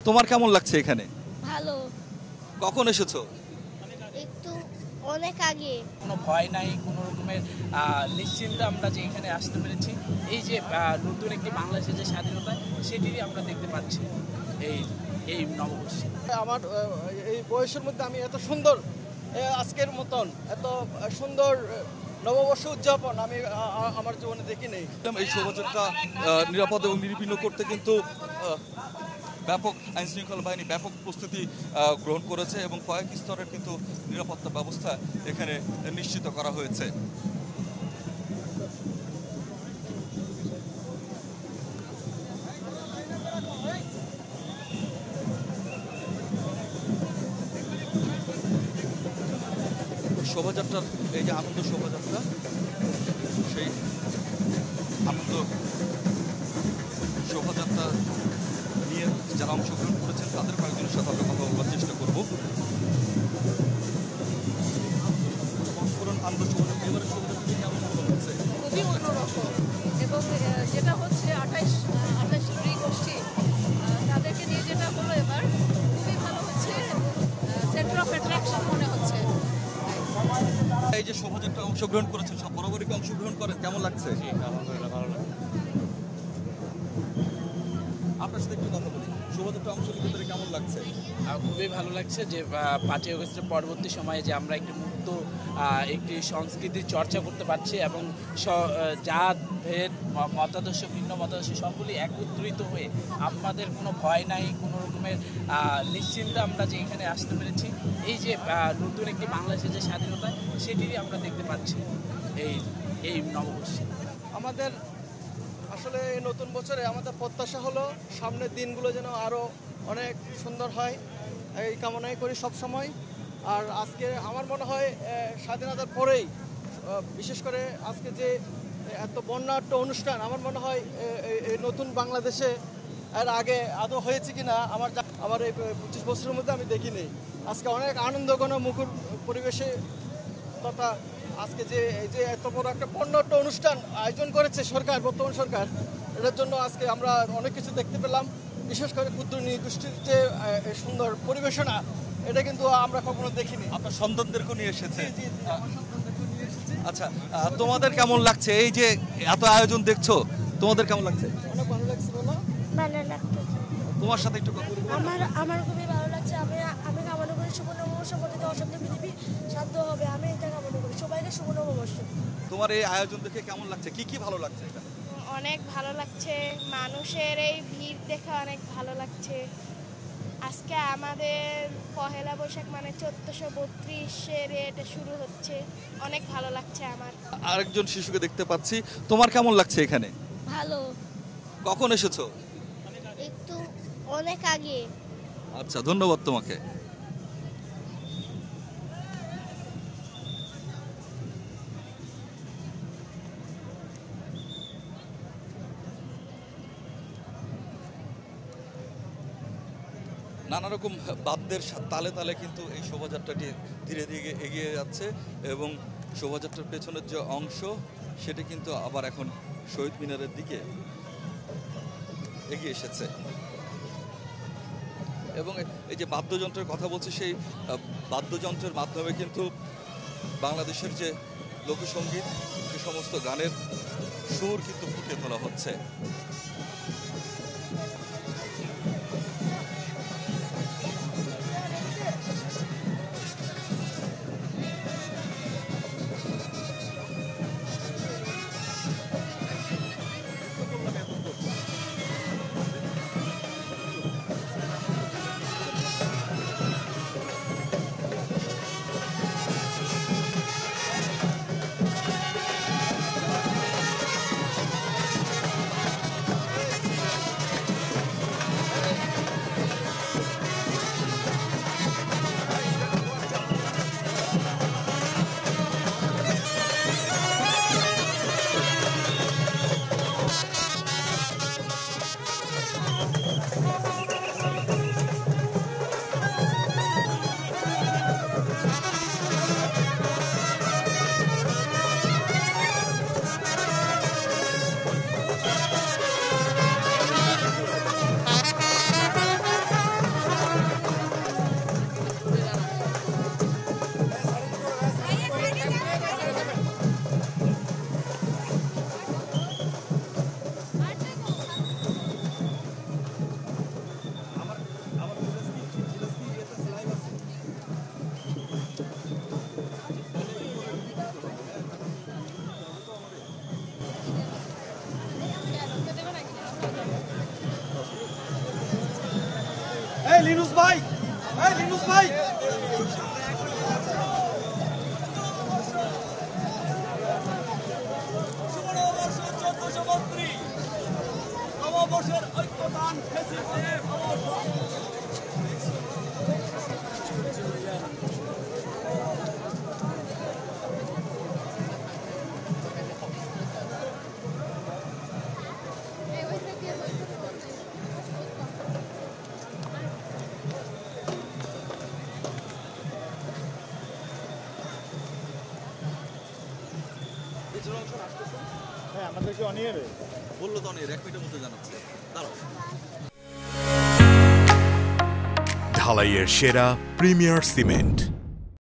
তোমার কেমন লাগছে এখানে? ভালো। কখন এসেছো? একটু অনেক আগে। কোনো ভয় নাই, কোনো রকমের নিশ্চিন্তে আমরা যে এখানে আসতে পেরেছি। এই যে নতুন একটি বাংলাদেশের যে স্বাধীনতা, সেটিরই আমরা দেখতে পাচ্ছি এই এই নববর্ষে। আমার এই বয়সের মধ্যে আমি এত সুন্দর আজকের মতন এত সুন্দর নববর্ষ উদযাপন আমি আমার জীবনে দেখি নেই। এই শোভাযাত্রা নিরাপদ এবং নির্বিঘ্ন করতে কিন্তু ব্যাপক আইন শৃঙ্খলা বাহিনী ব্যাপক প্রস্তুতি গ্রহণ করেছে এবং কয়েক স্তরের কিন্তু নিরাপত্তা ব্যবস্থা এখানে নিশ্চিত করা হয়েছে। শোভাযাত্রার এই যে আনন্দ শোভাযাত্রা, সেই আনন্দ শোভাযাত্রা নিয়ে যারা অংশগ্রহণ করেছেন তাদের কয়েকজনের সাথে আমরা কথা বলার চেষ্টা করবো। আনন্দ শোভাযাত্রা এবারে শোভাযাত্রা কেমন হচ্ছে? খুবই অন্যরকম এবং যেটা হচ্ছে 28টি গোষ্ঠী তাদেরকে নিয়ে যেটা হলো এবার খুবই ভালো হচ্ছে, সেন্টার অফ অ্যাট্রাকশন মনে হচ্ছে। এই যে শোভাযাত্রা অংশগ্রহণ করেছেন, সব বরাবরই অংশগ্রহণ করেন, কেমন লাগছে? আলহামদুলিল্লাহ ভালো লাগে। আপনার সাথে একটু কথা বলি, শোভাযাত্রা অংশ নিতে পেরে কেমন লাগছে? খুবই ভালো লাগছে যে 5ই আগস্টের পরবর্তী সময়ে যে আমরা একটি মুক্ত একটি সংস্কৃতির চর্চা করতে পারছি এবং জাত ভেদ মতাদর্শ ভিন্ন মতাদর্শ সবগুলি একত্রিত হয়ে আমাদের কোনো ভয় নাই, কোনো রকমের নিশ্চিন্তে আমরা যে এখানে আসতে পেরেছি। এই যে নতুন একটি বাংলাদেশের যে স্বাধীনতা, সেটিরই আমরা দেখতে পাচ্ছি এই এই নববর্ষে। আমাদের আসলে এই নতুন বছরে আমাদের প্রত্যাশা হলো সামনের দিনগুলো যেন আরও অনেক সুন্দর হয়, এই কামনাই করি সব সময়। আর আজকে আমার মনে হয় স্বাধীনতার পরেই বিশেষ করে আজকে যে এত বর্ণাঢ্য অনুষ্ঠান, আমার মনে হয় এই নতুন বাংলাদেশে এর আগে আদৌ হয়েছে কি না আমার এই 25 বছরের মধ্যে আমি দেখিনি। আজকে অনেক আনন্দঘন মুখর পরিবেশে তথা আজকে যে এই যে এত বড় একটা বর্ণাঢ্য অনুষ্ঠান আয়োজন করেছে সরকার, বর্তমান সরকার, এটার জন্য আজকে আমরা অনেক কিছু দেখতে পেলাম। বিশেষ করে ক্ষুদ্র নৃগোষ্ঠীর যে সুন্দর পরিবেশনা, এটা কিন্তু আমরা কখনো দেখিনি। আপনার সন্তানদেরকে নিয়ে এসেছে? আচ্ছা, তোমাদের কেমন লাগছে এই যে এত আয়োজন দেখছো, তোমাদের কেমন লাগছে? অনেক ভালো লাগছে। বলো। ভালো লাগতো। তোমার সাথে একটু কথা বলবো। আমার খুবই ভালো লাগছে। আমি কামনা করি শুভ নববর্ষ পর্যন্ত অশান্ত পৃথিবী শান্ত হবে। আমি এটা কামনা করি, সবাইকে শুভ নববর্ষ। তোমার এই আয়োজন দেখে কেমন লাগছে, কি কি ভালো লাগছে? অনেক ভালো লাগছে, মানুষের এই ভিড় দেখে অনেক ভালো লাগছে। আজকে আমাদের পহেলা বৈশাখ মানে 1432-এর এটা শুরু হচ্ছে, অনেক ভালো লাগছে আমার। আরেকজন শিশুকে দেখতে পাচ্ছি, তোমার কেমন লাগছে এখানে? ভালো। কখন এসেছো? একটু অনেক আগে। আচ্ছা, ধন্যবাদ তোমাকে। নানা রকম বাদ্যের তালে তালে কিন্তু এই শোভাযাত্রাটি ধীরে ধীরে এগিয়ে যাচ্ছে এবং শোভাযাত্রার পেছনের যে অংশ সেটা কিন্তু আবার এখন শহীদ মিনারের দিকে এগিয়ে এসেছে এবং এই যে বাদ্যযন্ত্রের কথা বলছি, সেই বাদ্যযন্ত্রের মাধ্যমে কিন্তু বাংলাদেশের যে লোকসঙ্গীত, সে সমস্ত গানের সুর কিন্তু ফুটিয়ে তোলা হচ্ছে। এই লিনুস ভাই, এই লিনুস ভাই। হ্যাঁ আমাদেরকে অনিয়ারে বললো তো অনেক 1 মিনিটের মধ্যে জানাচ্ছে। দাঁড়াও। ঢালাইয়ের সেরা প্রিমিয়ার সিমেন্ট।